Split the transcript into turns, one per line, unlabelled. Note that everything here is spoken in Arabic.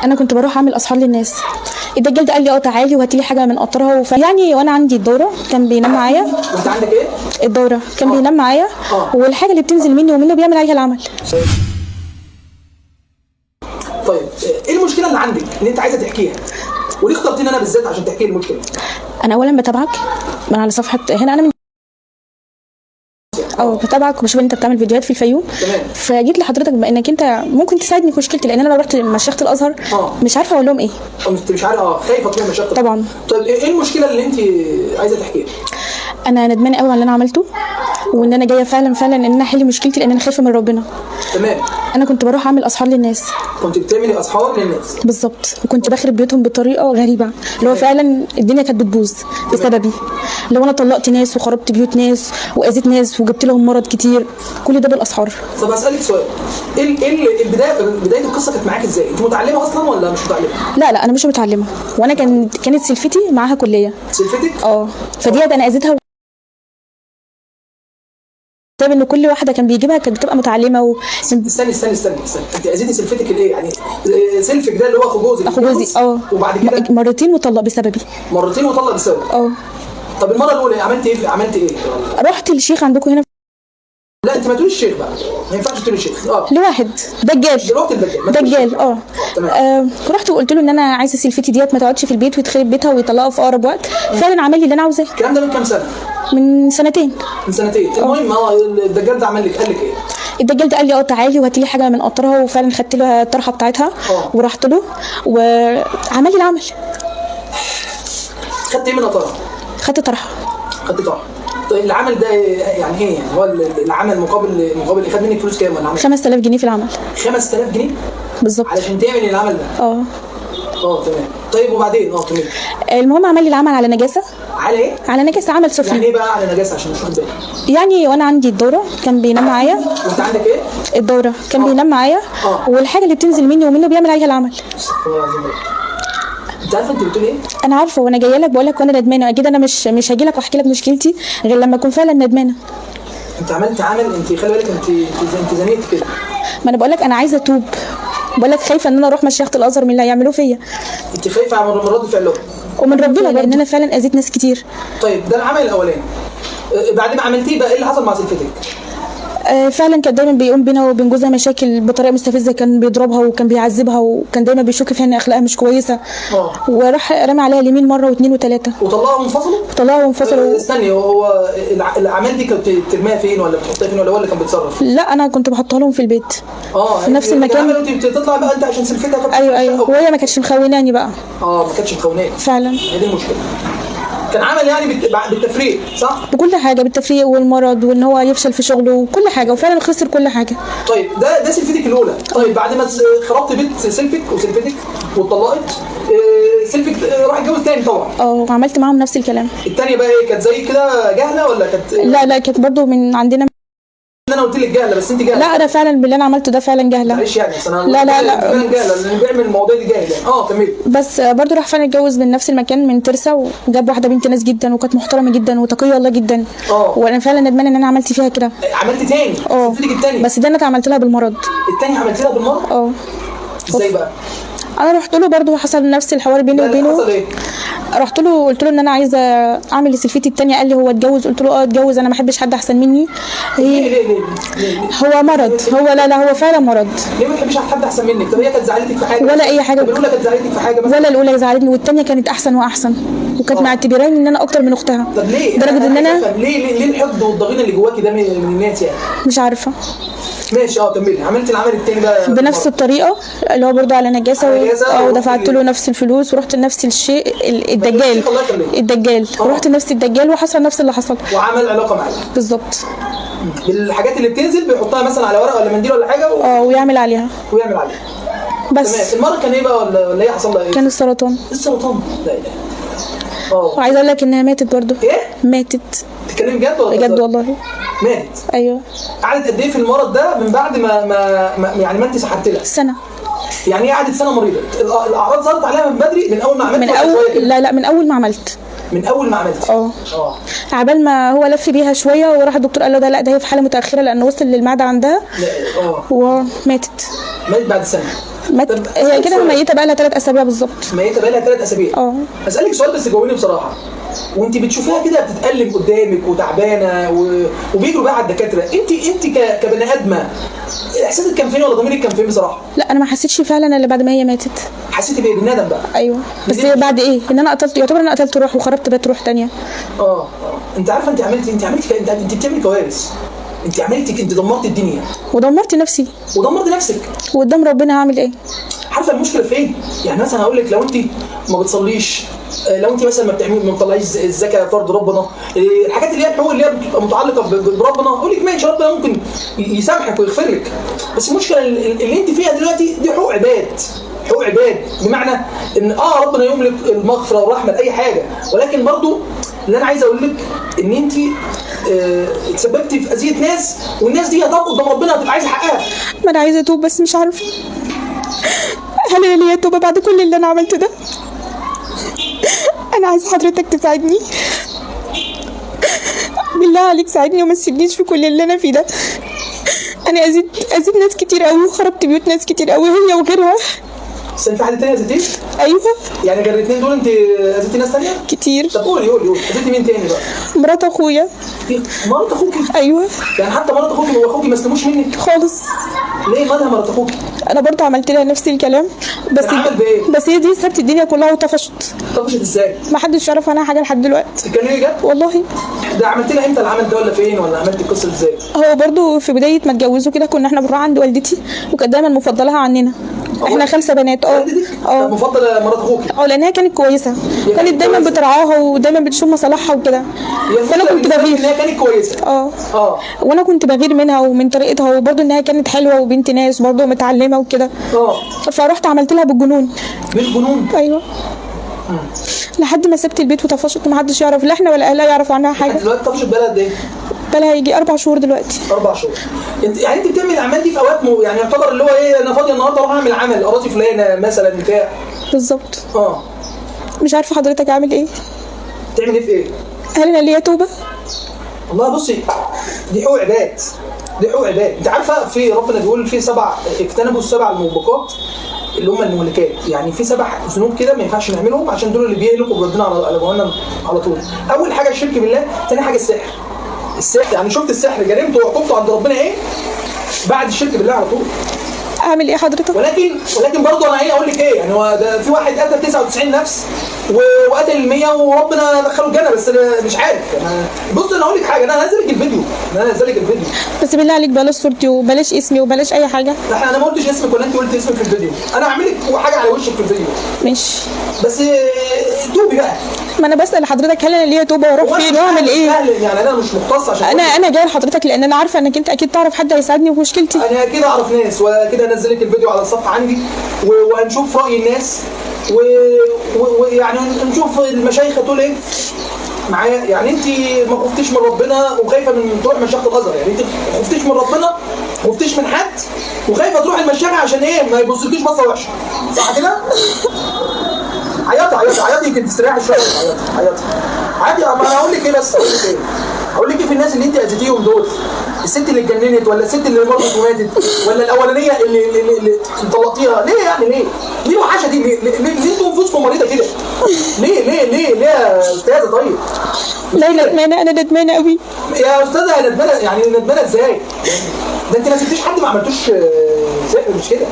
انا كنت بروح اعمل اسحار للناس. الدجال ده قال لي تعالي وهاتي لي حاجه من قطرها يعني وانا عندي الدوره كان بينام معايا.
انت عندك ايه؟
الدوره كان بينام معايا. والحاجه اللي بتنزل مني ومنه بيعمل عليها العمل.
طيب ايه المشكله اللي عندك اللي انت عايزه تحكيها؟ وليه اخترتني انا بالذات عشان تحكي لي المشكله؟
انا اولا بتابعك من على صفحه هنا، انا من بتابعك وبشوف ان انت بتعمل فيديوهات في الفيوم.
تمام.
فجيت لحضرتك بانك انت ممكن تساعدني في مشكلتي، لان انا لو رحت مشيخه الازهر مش عارفه اقول لهم ايه.
انت مش عارفه خايفه تروح مشيخه
طبعا.
طيب ايه المشكله اللي انت عايزه تحكيها؟
انا ندمانه قوي على اللي انا عملته، وان انا جايه فعلا ان انا احل مشكلتي لان انا خايفه من ربنا.
تمام.
انا كنت بروح اعمل اسحار للناس.
كنت بتعملي اسحار للناس؟
بالظبط، وكنت بخرب بيوتهم بطريقه غريبه، اللي هو فعلا الدنيا كانت بتبوظ بسببي. لو انا طلقت ناس وخربت بيوت ناس واذيت ناس وجبت لهم مرض كتير، كل ده بالاسحار.
طب اسالك سؤال، ايه بدايه القصه كانت معاك ازاي؟ انت متعلمه اصلا ولا مش متعلمه؟
لا انا مش متعلمه، وانا كانت سلفتي معاها كليه.
سلفتك؟
فديت انا اذيتها بسبب ان كل واحده كان بيجيبها كانت بتبقى متعلمه
استني انت اذيتي سلفتك الايه يعني؟ سلفك ده اللي هو اخو جوزك؟
اخو جوزي
وبعد كده
مرتين وطلق بسببي.
مرتين وطلق بسببي؟ طب المره الاولى عملت ايه؟ رحت
للشيخ عندكم هنا.
لا انت ما تقوليش الشيخ بقى، ما ينفعش تقولي الشيخ.
لواحد دجال.
رحت
دجال رحت وقلت له ان انا عايزه سلفتي ديت ما تقعدش في البيت وتخرب بيتها ويطلقها في اقرب وقت. فعلا عمل لي اللي انا عاوزاه.
الكلام ده من كام سنه؟
من سنتين.
المهم الدجال ده عمل لك قال لك ايه؟
الدجال ده قال لي تعالي وهاتي لي حاجه من قطرها، وفعلا خدت له الطرحه بتاعتها ورحت له وعمل لي العمل.
خدت ايه من قطرها؟
خدت طرحه.
طيب العمل ده يعني ايه؟ يعني هو العمل مقابل خد منك فلوس كام ولا العمل؟
5000 جنيه في العمل.
5000 جنيه؟
بالظبط.
علشان تعمل العمل ده؟ تمام. طيب وبعدين تمام.
المهم عمل لي العمل على نجاسه.
على ايه؟
على نجاسه، عمل سفلي.
يعني ايه بقى على نجاسه عشان نشوف بالي؟
يعني وانا عندي الدوره كان بينام معايا.
وانت عندك ايه؟
الدوره كان بينام معايا. والحاجه اللي بتنزل مني ومنه بيعمل عليها العمل.
انت عارفه انت بتقول ايه؟
انا عارفه، وانا جايه لك بقول لك وانا ندمانه. اكيد انا مش هاجي لك واحكي لك مشكلتي غير لما اكون فعلا ندمانه.
انت عملت عمل، انت خلي بالك انت زنيت كده.
ما انا بقول لك انا عايزه اتوب، بقول لك خايفه ان انا اروح مشيخه الازهر من اللي هيعملوه فيا.
انت خايفه من رد فعلهم
ومن ربنا لان انا فعلا اذيت ناس كتير.
طيب ده العمل الاولاني. بعد ما عملتيه بقى ايه اللي حصل مع سلفتك؟
فعلا كان دايما بيقوم بينا وبين جوزها مشاكل بطريقه مستفزه، كان بيضربها وكان بيعذبها وكان دايما بيشك فيها ان اخلاقها مش كويسه. وراح رمى عليها اليمين مره واثنين وثلاثه.
وطلعوا وانفصلوا؟
طلعوا وانفصلوا.
استني، هو الاعمال دي كانت بترميها فين ولا بتحطها فين ولا هو اللي كان بيتصرف؟
لا انا كنت بحطها لهم في البيت.
في
نفس المكان.
انت بتطلع بقى انت عشان سلفتها.
ايوه وهي ما كانتش مخوناني بقى.
ما كانتش مخوناك
فعلا.
هي دي المشكله. كان عمل يعني بالتفريق صح؟
بكل حاجه، بالتفريق والمرض وان هو يفشل في شغله وكل حاجه، وفعلا خسر كل حاجه.
طيب ده سلفتك الاولى. طيب بعد ما خربت بيت سلفك وسلفتك واتطلقت، سلفك راح اتجوز تاني طبعا.
وعملت معاهم نفس الكلام.
الثانيه بقى ايه؟ كانت زي كده جهله ولا كانت؟
لا كانت برضو من عندنا.
انا قلت لك جهله بس انت جهله.
لا انا فعلا باللي انا عملته ده فعلا جهله.
معلش يعني انا
لا
فعلا جهله اللي بيعمل المواضيع دي جاهله. تمام.
بس برضو راح فعلا اتجوز من نفس المكان من ترسا، وجاب واحده بنت ناس جدا وكانت محترمه جدا وتقيه الله جدا. وانا فعلا ندمانه ان انا عملت فيها كده.
عملت تاني؟ سلفتك الثانيه؟
بس ده انا عملت لها بالمرض.
الثانيه عملت لها بالمرض؟ ازاي بقى؟
انا رحت له برضو، حصل نفس الحوار بيني وبينه.
حصل ايه؟
رحت له قلت له ان انا عايزه اعمل لسلفتي الثانيه. قال لي هو اتجوز. قلت له اتجوز، انا ما احبش حد احسن مني.
ليه؟
هو مرض. هو لا هو فعلا مرض.
ليه ما تحبش حد احسن منك؟ طب هي كانت زعلتك في حاجه؟
ولا اي حاجه.
طب الاولى كانت زعلتك في حاجه مثلا؟
ولا الاولى زعلتني، والثانيه كانت احسن واحسن، وكانت معتبراني ان انا اكتر من اختها.
طب ليه؟
لدرجه ان انا
ليه الحقد والضغينه اللي جواكي ده من الناس يعني؟
مش عارفه.
ماشي كملي. عملت العمل الثاني بقى
بنفس الطريقه اللي هو برضه على نجاسه ودفعت له نفس الفلوس ورحت لنفس الشيء. الدجال رحت لنفس الدجال وحصل نفس اللي حصل.
وعمل علاقه معاك
بالظبط.
بالحاجات اللي بتنزل بيحطها مثلا على ورقه ولا منديل ولا حاجه
ويعمل عليها بس.
تمام. المره كان ايه بقى ولا هي حصل لها ايه؟
كان السرطان.
لا اله.
وعايزه اقول لك انها ماتت برضه.
ايه؟
ماتت.
تتكلمي بجد ولا
بجد والله؟
ماتت؟
ايوه.
قعدت قد ايه في المرض ده من بعد ما انت سحرت لها؟
سنه.
يعني ايه قعدت سنه مريضه؟ الاعراض ظهرت عليها من بدري من اول ما عملت؟
لا من اول ما عملت.
من اول ما عملت؟
عبال ما هو لف بيها شويه وراح الدكتور قال له ده هي في حاله متاخره لانه وصل للمعده عندها.
لا
وماتت.
ماتت بعد سنه.
هي كده ميته بقى لها 3 اسابيع بالظبط.
ميته بقى لها 3 اسابيع. هسالك سؤال بس جاوبيني بصراحه. وانت بتشوفيها كده بتتألم قدامك وتعبانه وبيجروا بقى على الدكاتره، انت كبني ادمه احساسك كان فين ولا ضميرك كان فين بصراحه؟
لا انا ما حسيتش فعلا الا بعد ما هي ماتت.
حسيتي بايه؟ بالندم بقى؟
ايوه بس بعد ايه؟ ان انا قتلت، يعتبر انا قتلت روح وخربت بيت روح ثانيه.
انت عارفه انت عملتي انت بتعملي كوارث. انت دمرت الدنيا
ودمرت نفسي
ودمرت نفسك
وقدام ربنا هعمل ايه؟
عارفه المشكله فين؟ يعني مثلا هقول لك لو انت ما بتصليش، لو انت مثلا ما بتطلعيش الزكاه فرض ربنا، الحاجات اللي هي الحقوق اللي هي بتبقى متعلقه بربنا، اقول لك ماشي ربنا ممكن يسامحك ويغفر لك. بس المشكله اللي انت فيها دلوقتي دي حقوق عباد. حقوق عباد بمعنى ان ربنا يملك المغفره والرحمه لاي حاجه، ولكن برضو اللي انا عايز اقول لك ان انت اتسببتي في اذيه ناس، والناس دي هتقف قدام ربنا هتبقى عايزه حقها.
ما انا عايزه اتوب بس مش عارفه. هل انا ليا توبه بعد كل اللي انا عملته ده؟ انا عايزه حضرتك تساعدني بالله عليك، ساعدني وما تسيبنيش في كل اللي انا فيه ده. انا اذيت ناس كتير قوي وخربت بيوت ناس كتير قوي هي وغيرها.
بس في حد تاني اذيتيه؟
ايوه.
يعني غير الاثنين دول انت اذيتي ناس تانيه؟
كتير.
طب قولي اذيتي مين تاني بقى؟
مرات اخويا.
مرات اخوكي؟
ايوه.
يعني حتى مرات اخوكي واخوكي ما سلموش منك؟
خالص.
ليه مالها مرات اخوكي؟
انا برضه عملت لها نفس الكلام بس
عمل بايه؟
بس هي دي سابت الدنيا كلها وطفشت.
طفشت ازاي؟
ما حدش يعرف عنها حاجه لحد دلوقتي.
تتكلمي جد؟
والله.
ده عملت لها امتى العمل ده ولا فين ولا عملت القصه ازاي؟
هو برضه في بدايه ما اتجوزوا كده كنا احنا بنروح عند والدتي وكانت دايما مفضلها عننا. احنا 5 بنات.
مفضله مرات اخوكي؟
لانها كانت كويسه، كانت دايما بترعاها ودايما بتشوف مصالحها وكده.
فانا كنت بغير انها كانت كويسه.
وانا كنت بغير منها ومن طريقتها، وبرضه انها كانت حلوه وبنت ناس برضه متعلمه وكده. فرحت عملت لها بالجنون.
بالجنون؟
ايوه. لحد ما سبت البيت وطفشت ومحدش يعرف، لا احنا ولا اهلها يعرفوا عنها حاجه.
دلوقتي طفشت بقالها قد ايه؟
بقالها يجي 4 شهور دلوقتي.
4 شهور. يعني انت بتعمل الاعمال دي في اوقات يعني يعتبر اللي هو ايه، انا فاضيه النهارده اروح اعمل عمل اراضي فلانه مثلا بتاع.
بالظبط.
مش
عارفه حضرتك اعمل ايه؟
تعمل ايه في ايه؟
هل انا ليا توبه؟
والله بصي دي حقوق عباد. دي حقوق عباد. انت عارفه في ربنا بيقول في 7 اجتنبوا ال7 الموبقات اللي هم المهلكات، يعني في 7 ذنوب كده ما ينفعش نعملهم عشان دول اللي بيهلكوا بردنا على جهنم على طول. اول حاجه الشرك بالله، ثاني حاجه السحر. يعني شفت السحر جريمته وعقوبته عند ربنا ايه؟ بعد الشرك بالله على طول.
اعمل ايه حضرتك؟
ولكن برضه انا اقول لك ايه، يعني هو ده في واحد قتل 99 نفس وقتل 100 وربنا دخله الجنه، بس انا مش عارف. بص انا اقول لك حاجه، انا هنزل لك الفيديو.
بس بالله عليك بلاش صورتي وبلاش اسمي وبلاش اي حاجه.
لا انا ما قلتش اسمك ولا انت قلت اسمك في الفيديو، انا هعمل لك حاجه على وشك في الفيديو.
ماشي.
بس توبي بقى.
ما انا بسال حضرتك هل انا ليا توبه واروح فين واعمل ايه؟
يعني انا مش مختص عشان
انا جاي لحضرتك لان انا عارفه انك انت اكيد تعرف حد هيساعدني في مشكلتي.
انا اكيد اعرف ناس، واكيد هنزل لك الفيديو على الصفحه عندي وهنشوف راي الناس ويعني نشوف المشايخ تقول ايه معايا. يعني انت ما خفتيش من ربنا وخايفه من تروح مشيخه الازهر، يعني انت ما خفتيش من ربنا وما خفتيش من حد وخايفه تروح المشيخه عشان ايه؟ ما يبصلكيش بصه وحشه، صح كده؟ عيطي يمكن تستريحي شويه. عيطي عادي. ما انا هقول لك ايه، بس هقول لك ايه في الناس اللي انت اذيتيهم دول، الست اللي اتجننت ولا الست اللي مرضت وماتت ولا الاولانيه اللي طلقتيها، ليه يعني ليه الوحشه دي؟ ليه انتوا نفوسكم مريضه كده؟ ليه يا استاذه؟ طيب
لا انا ندمانه قوي
يا استاذه. ندمانه يعني ندمانه ازاي؟ ده انت ما سبتيش حد ما عملتوش سحر، مش كده؟